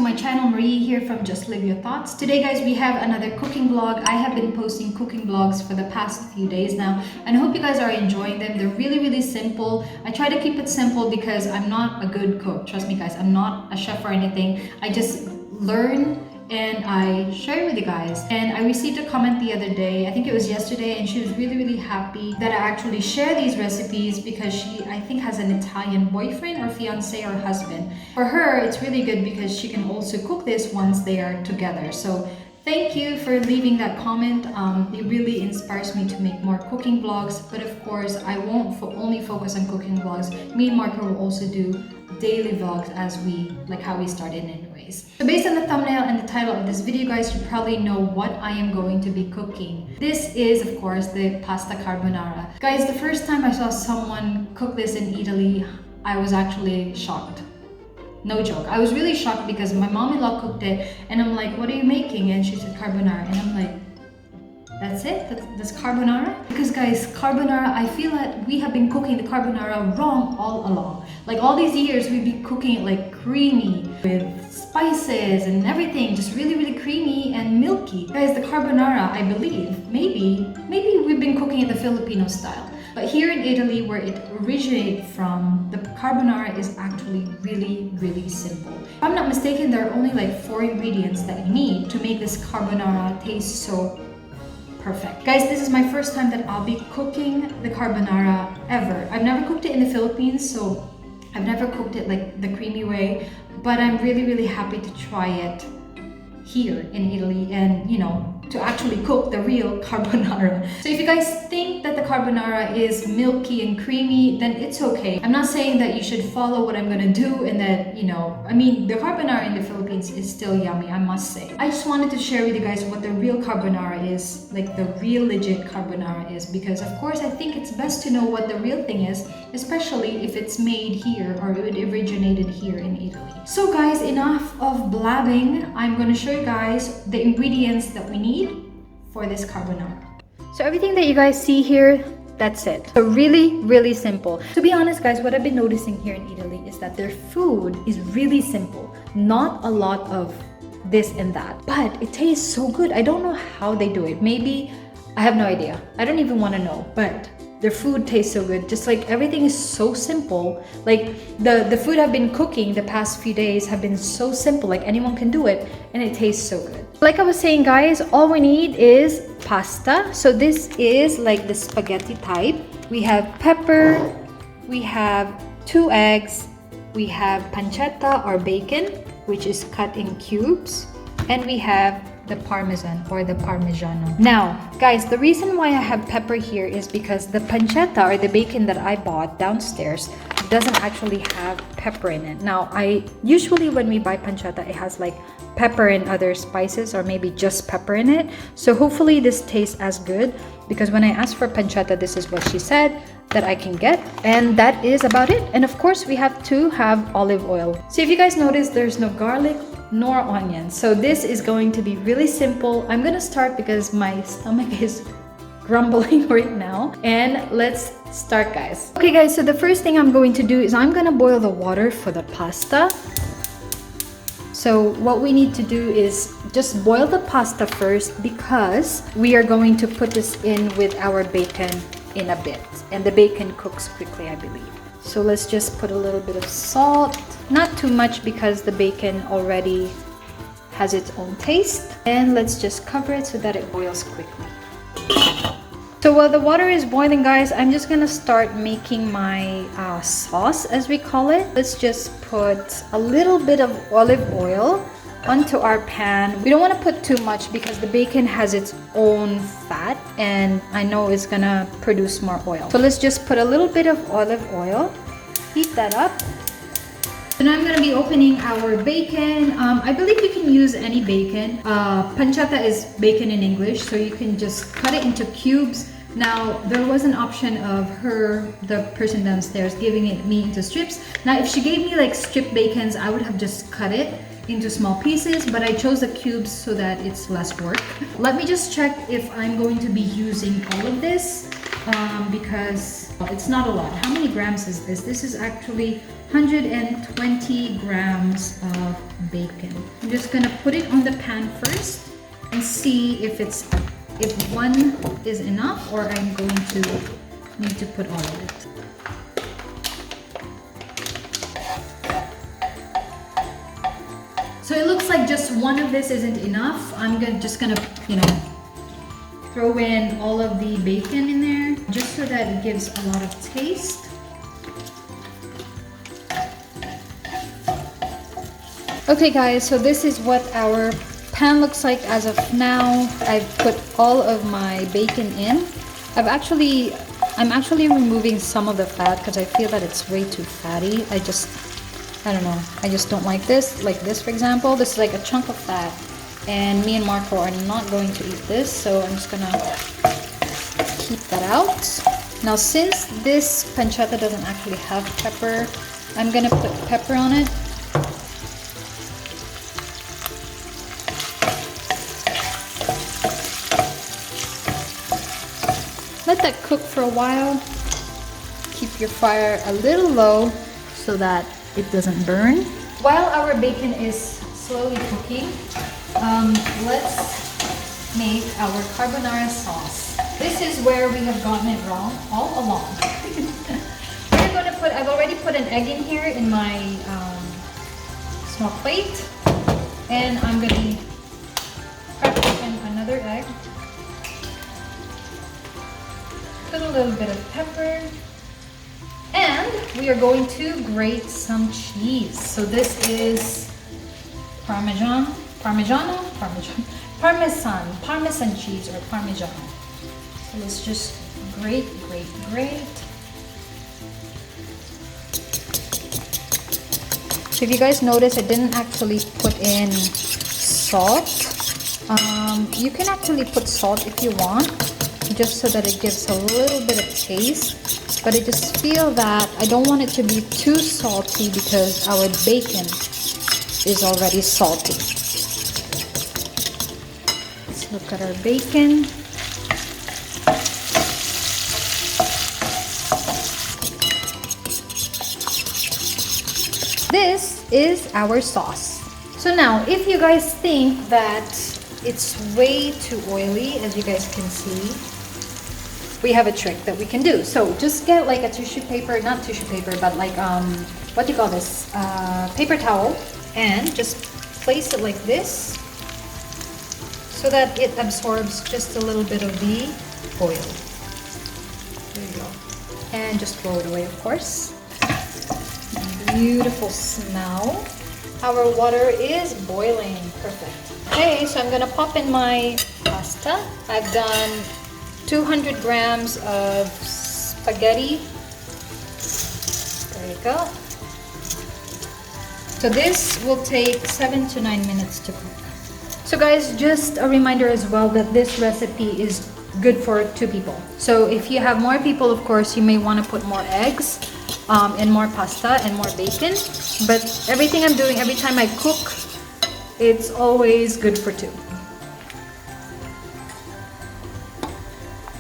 my channel. Marie here from Just Live Your Thoughts. Today guys, we have another cooking vlog. I have been posting cooking vlogs for the past few days now, and I hope you guys are enjoying them. They're really simple. I try to keep it simple because I'm not a good cook. Trust me guys, I'm not a chef or anything. I just learn and I share it with you guys. And I received a comment the other day, I think it was yesterday, and she was really happy that I actually share these recipes because she, I think, has an Italian boyfriend or fiance or husband. For her, it's really good because she can also cook this once they are together. So thank you for leaving that comment. It really inspires me to make more cooking vlogs, but of course I won't only focus on cooking vlogs. Me and Marco will also do daily vlogs as how we started anyways. So based on the thumbnail and the title of this video guys, you probably know what I am going to be cooking. This is of course the pasta carbonara. Guys, the first time I saw someone cook this in Italy, I was actually shocked. No joke. I was really shocked because my mom-in-law cooked it and I'm like, what are you making? And she said carbonara, and I'm like, that's it? That's carbonara? Because guys, carbonara, I feel that we have been cooking the carbonara wrong all along. Like all these years, we've been cooking it like creamy with spices and everything, just really creamy and milky. Guys, the carbonara, I believe, maybe we've been cooking it the Filipino style. But here in Italy, where it originated from, the carbonara is actually really simple. If I'm not mistaken, there are only like 4 ingredients that you need to make this carbonara taste so perfect. Guys, this is my first time that I'll be cooking the carbonara ever. I've never cooked it in the Philippines, so I've never cooked it like the creamy way, but I'm really happy to try it here in Italy and, you know, to actually cook the real carbonara. So if you guys think that the carbonara is milky and creamy, then it's okay. I'm not saying that you should follow what I'm gonna do and that, you know, I mean, the carbonara in the Philippines is still yummy, I must say. I just wanted to share with you guys what the real carbonara is, like the real legit carbonara is, because of course I think it's best to know what the real thing is, especially if it's made here or it originated here in Italy. So guys, enough of blabbing. I'm gonna show you guys the ingredients that we need for this carbonara. So everything that you guys see here, that's it. So really simple. To be honest guys, what I've been noticing here in Italy is that their food is really simple. Not a lot of this and that, but it tastes so good. I don't know how they do it. Maybe, I have no idea. I don't even want to know, but their food tastes so good. Just like everything is so simple. Like the food I've been cooking the past few days have been so simple, like anyone can do it, and it tastes so good. Like I was saying guys, all we need is pasta. So this is like the spaghetti type. We have pepper, we have 2 eggs, we have pancetta or bacon, which is cut in cubes, and we have the parmesan or the parmigiano. Now guys, the reason why I have pepper here is because the pancetta or the bacon that I bought downstairs doesn't actually have pepper in it. Now I usually, when we buy pancetta, it has like pepper and other spices or maybe just pepper in it. So hopefully this tastes as good, because when I asked for pancetta, this is what she said that I can get, and that is about it. And of course we have to have olive oil. So if you guys notice, there's no garlic nor onions. So this is going to be really simple. I'm gonna start because my stomach is grumbling right now, and let's start guys. Okay guys, so the first thing I'm going to do is I'm gonna boil the water for the pasta. So what we need to do is just boil the pasta first, because we are going to put this in with our bacon in a bit, and the bacon cooks quickly, I believe. So let's just put a little bit of salt, not too much because the bacon already has its own taste, and let's just cover it so that it boils quickly. So while the water is boiling guys, I'm just gonna start making my sauce, as we call it. Let's just put a little bit of olive oil onto our pan. We don't want to put too much because the bacon has its own fat and I know it's gonna produce more oil. So let's just put a little bit of olive oil, heat that up. So now I'm gonna be opening our bacon. I believe you can use any bacon. Pancetta is bacon in English, so you can just cut it into cubes. Now there was an option of her, the person downstairs, giving it me into strips. Now if she gave me like strip bacons, I would have just cut it into small pieces, but I chose the cubes so that it's less work. Let me just check if I'm going to be using all of this. because it's not a lot. How many grams is this? This is actually 120 grams of bacon. I'm just gonna put it on the pan first and see if one is enough or I'm going to need to put all of it. So it looks like just one of this isn't enough. I'm just gonna, throw in all of the bacon in there just so that it gives a lot of taste. Okay guys, so this is what our pan looks like as of now. I've put all of my bacon in. I'm actually removing some of the fat because I feel that it's way too fatty. I don't know, I just don't like this. Like this, for example, this is like a chunk of fat, and me and Marco are not going to eat this, so I'm just gonna keep that out. Now, since this pancetta doesn't actually have pepper, I'm gonna put pepper on it. Let that cook for a while. Keep your fire a little low so that it doesn't burn. While our bacon is slowly cooking, let's make our carbonara sauce. This is where we have gotten it wrong all along. I've already put an egg in here in my small plate, and I'm going to crack open another egg. Put a little bit of pepper. And we are going to grate some cheese. So this is Parmesan cheese or Parmesan. So let's just grate. So if you guys notice, I didn't actually put in salt. You can actually put salt if you want, just so that it gives a little bit of taste. But I just feel that I don't want it to be too salty because our bacon is already salty. Let's look at our bacon. This is our sauce. So now, if you guys think that it's way too oily, as you guys can see, we have a trick that we can do. So just get like a tissue paper, not tissue paper, but like what do you call this? Paper towel, and just place it like this so that it absorbs just a little bit of the oil. There you go. And just throw it away, of course. Beautiful smell. Our water is boiling. Perfect. Okay, so I'm gonna pop in my pasta. I've done 200 grams of spaghetti. There you go. So this will take 7 to 9 minutes to cook. So guys, just a reminder as well that this recipe is good for 2 people. So if you have more people, of course, you may want to put more eggs and more pasta and more bacon. But everything I'm doing, every time I cook, it's always good for 2.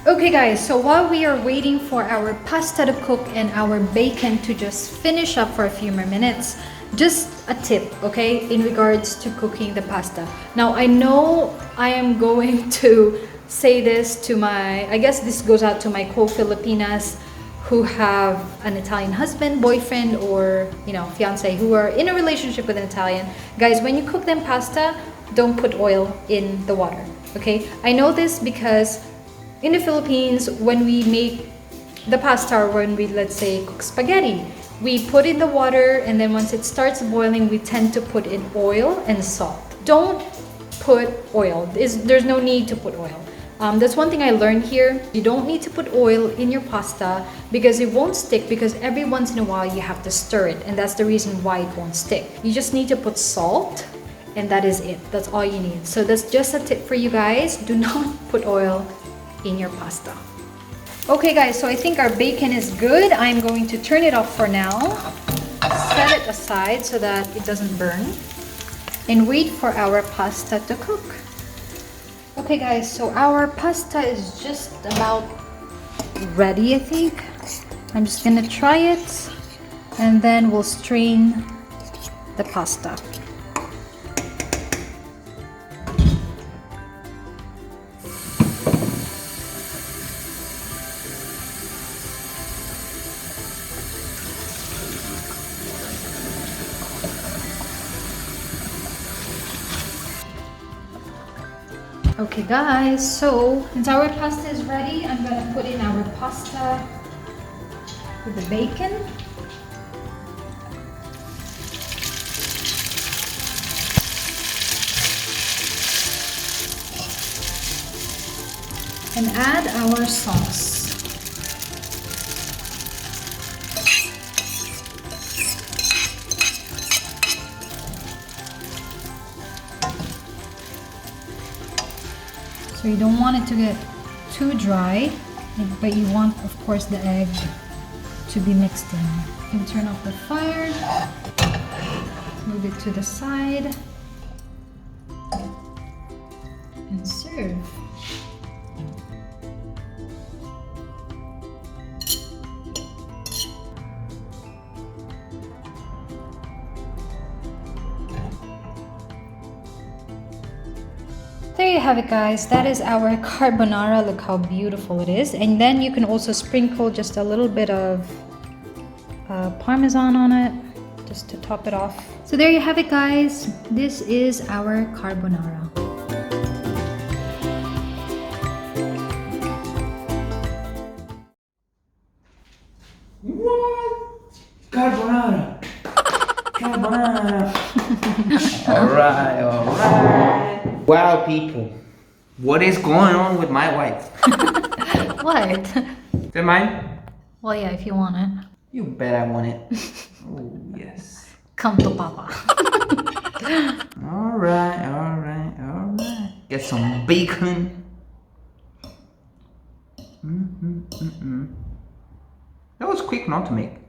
Okay guys, so while we are waiting for our pasta to cook and our bacon to just finish up for a few more minutes, just a tip, okay, in regards to cooking the pasta. Now I know I am going to say this to I guess this goes out to my co-Filipinas who have an Italian husband, boyfriend, or fiance, who are in a relationship with an Italian. Guys, when you cook them pasta, don't put oil in the water, okay? I know this because in the Philippines, when we make the pasta, or when we, let's say, cook spaghetti, we put in the water, and then once it starts boiling, we tend to put in oil and salt. Don't put oil. There's no need to put oil. That's one thing I learned here. You don't need to put oil in your pasta because it won't stick, because every once in a while you have to stir it, and that's the reason why it won't stick. You just need to put salt, and that is it. That's all you need. So that's just a tip for you guys. Do not put oil in your pasta. Okay guys, so I think our bacon is good. I'm going to turn it off for now, set it aside so that it doesn't burn, and wait for our pasta to cook. Okay guys, so our pasta is just about ready, I think. I'm just gonna try it and then we'll strain the pasta. Okay guys, so since our pasta is ready, I'm gonna put in our pasta with the bacon. And add our sauce. So you don't want it to get too dry, but you want, of course, the egg to be mixed in. You can turn off the fire, move it to the side, and serve. There you have it guys, that is our carbonara. Look how beautiful it is. And then you can also sprinkle just a little bit of parmesan on it, just to top it off. So there you have it guys, this is our carbonara. What? Carbonara! Carbonara! Alright. Wow, people. What is going on with my wife? What? Is that mine? Well, yeah, if you want it. You bet I want it. Oh, yes. Come to Papa. Alright. Get some bacon. That was quick not to make.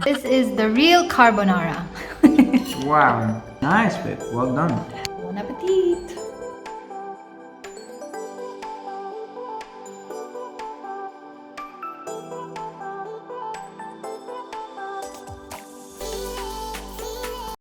This is the real carbonara. Wow. Nice, babe. Well done.